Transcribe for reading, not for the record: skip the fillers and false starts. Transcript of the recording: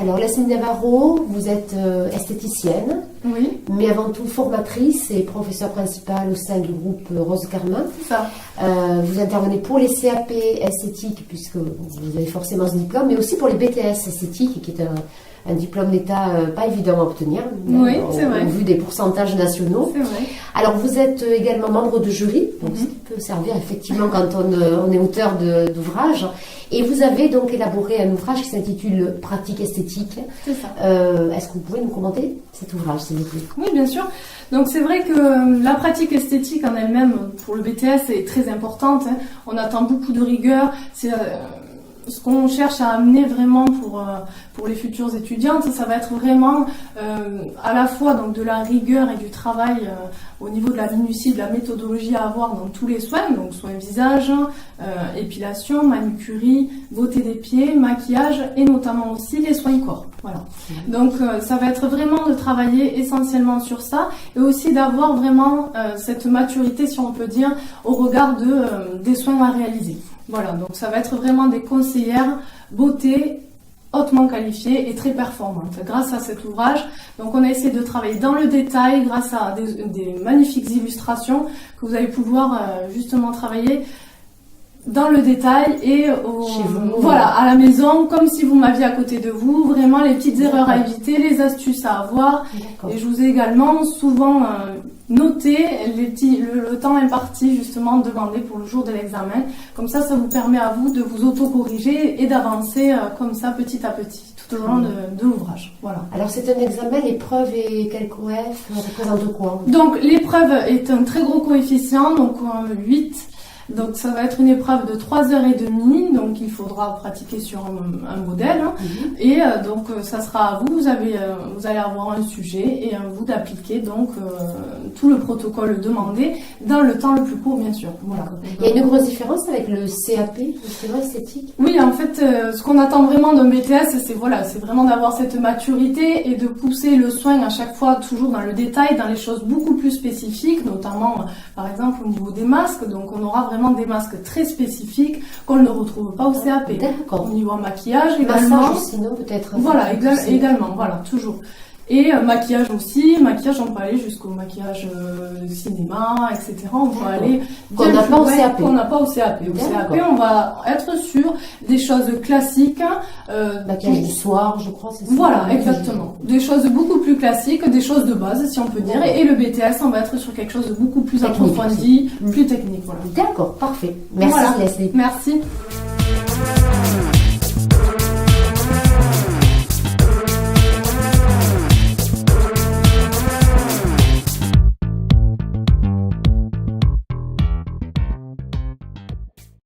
Alors Leslie Navarro, vous êtes esthéticienne, Oui, mais avant tout formatrice et professeure principale au sein du groupe Rose Carmin. c'est ça. Vous intervenez pour les CAP esthétiques, puisque vous avez forcément ce diplôme, mais aussi pour les BTS esthétiques, qui est un diplôme d'État pas évident à obtenir, Oui, c'est vrai. au vu des pourcentages nationaux. C'est vrai. Alors vous êtes également membre de jury, donc ce qui peut servir effectivement quand on est auteur d'ouvrages. Et vous avez donc élaboré un ouvrage qui s'intitule Pratique esthétique. C'est ça. Est-ce que vous pouvez nous commenter cet ouvrage, s'il vous plaît? Oui, bien sûr. Donc c'est vrai que la pratique esthétique en elle-même pour le BTS est très importante. Hein. On attend beaucoup de rigueur. C'est ce qu'on cherche à amener vraiment pour les futures étudiantes, ça va être vraiment à la fois donc de la rigueur et du travail au niveau de la minutie, de la méthodologie à avoir dans tous les soins, donc soins visage, épilation, manucurie, beauté des pieds, maquillage et notamment aussi les soins corps. Voilà. Donc ça va être vraiment de travailler essentiellement sur ça et aussi d'avoir vraiment cette maturité, si on peut dire, au regard des soins à réaliser. Voilà, donc ça va être vraiment des conseillères beauté hautement qualifiées et très performantes grâce à cet ouvrage. Donc on a essayé de travailler dans le détail grâce à des magnifiques illustrations que vous allez pouvoir justement travailler dans le détail et Chez vous, voilà, à la maison, comme si vous m'aviez à côté de vous, vraiment les petites erreurs à éviter, les astuces à avoir. D'accord. Et je vous ai également souvent noté le temps imparti justement demandé pour le jour de l'examen. Comme ça vous permet à vous de vous auto-corriger et d'avancer comme ça petit à petit tout au long de l'ouvrage. Voilà. Alors c'est un examen, l'épreuve et quel coef représente quoi? Donc l'épreuve est un très gros coefficient, donc 8. Donc ça va être une épreuve de 3h30, donc il faudra pratiquer sur un modèle. Hein. Et donc ça sera à vous, vous allez avoir un sujet et à vous d'appliquer donc tout le protocole demandé dans le temps le plus court bien sûr. Voilà. Il y a une grosse différence avec le CAP, justement esthétique? Oui, en fait, ce qu'on attend vraiment d'un BTS, c'est vraiment d'avoir cette maturité et de pousser le soin à chaque fois toujours dans le détail, dans les choses beaucoup plus spécifiques, notamment par exemple au niveau des masques. Donc on aura vraiment des masques très spécifiques qu'on ne retrouve pas au CAP. D'accord. Au niveau maquillage Massage également. aussi, non, peut-être? Voilà, également, voilà, toujours. Et maquillage aussi, maquillage on peut aller jusqu'au maquillage cinéma, etc. On peut aller Qu'on n'a pas au CAP. Qu'on n'a pas au CAP. Au CAP, on va être sur des choses classiques. Maquillage du soir, je crois, c'est ça? Voilà, exactement. Des choses beaucoup plus classiques, des choses de base, si on peut dire. Et le BTS, on va être sur quelque chose de beaucoup plus Technique approfondi, plus technique. Voilà. D'accord, parfait. Merci Voilà. Leslie. Merci.